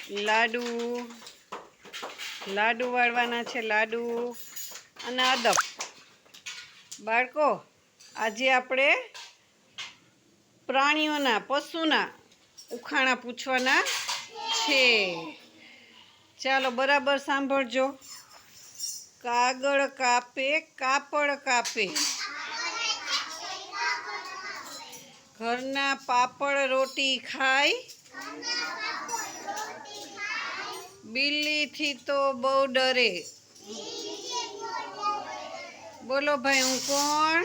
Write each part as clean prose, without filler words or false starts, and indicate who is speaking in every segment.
Speaker 1: લાડુ લાડુ વાળવાના છે, લાડુ અને અદબ. બાળકો, આજે આપણે પ્રાણીઓના પશુના ઉખાણા પૂછવાના છે. ચાલો બરાબર સાંભળજો. કાગળ કાપે કાપડ કાપે, ઘરના પાપડ રોટી ખાય, બિલ્લીથી તો બહુ ડરે. બોલો ભાઈ, હું કોણ?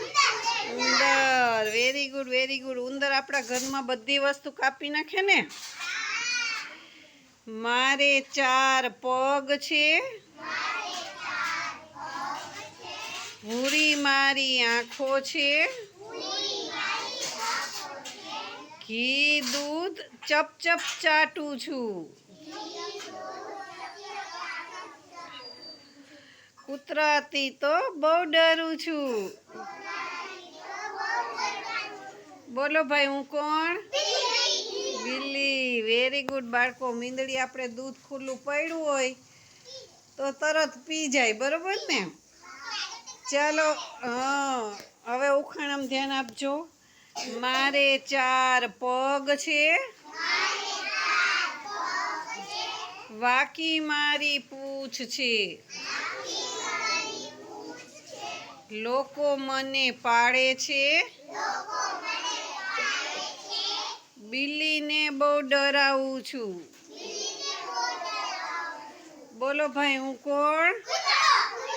Speaker 1: ઉંદર. Very good, very good. ઉંદર આપણા ઘરમાં બધી વસ્તુ કાપી નાખે ને. મારે 4 પગ છે, ભૂરી મારી આંખો છે, ઘી દૂધ ચપ ચપ ચાટું છું, કૂતરાથી તો બહુ ડરું છું. બોલો ભાઈ, હું કોણ? બિલ્લી. વેરી ગુડ બાળકો. મીંદડી આપણે દૂધ ખુલ્લું પડ્યું હોય તો તરત પી જાય, બરોબર ને? ચાલો, હવે ઉખાણામાં ધ્યાન આપજો. મારે 4 પગ છે, વાકી મારી પૂંછ છે, લોકો મને પાળે છે, બિલ્લીને બહુ ડરાવું છું. બોલો ભાઈ, હું કોણ?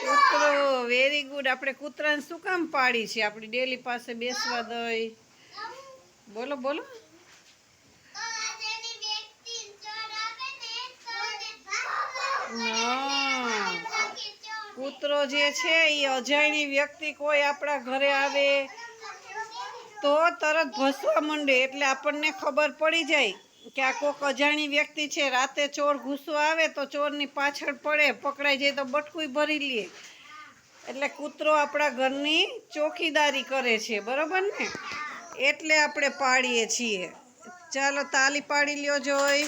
Speaker 1: કૂતરો. Very good. આપણે કૂતરાને શું કામ પાડી છે? આપણી ડેલી પાસે બેસવા દઈ. બોલો બોલો. કૂતરો જે છે એ અજાણી વ્યક્તિ કોઈ આપણા ઘરે આવે તો તરત ભસવા માંડે, એટલે આપણને ખબર પડી જાય કે આ કોક અજાણી વ્યક્તિ છે. રાતે ચોર ઘૂસવા આવે તો ચોરની પાછળ પડે, પકડાઈ જાય તો બટકું ભરી લે. એટલે કૂતરો આપણા ઘરની ચોકીદારી કરે છે, બરોબર ને? એટલે આપણે પાડીએ છીએ. ચાલો તાલી પાડી લ્યો જોઈ.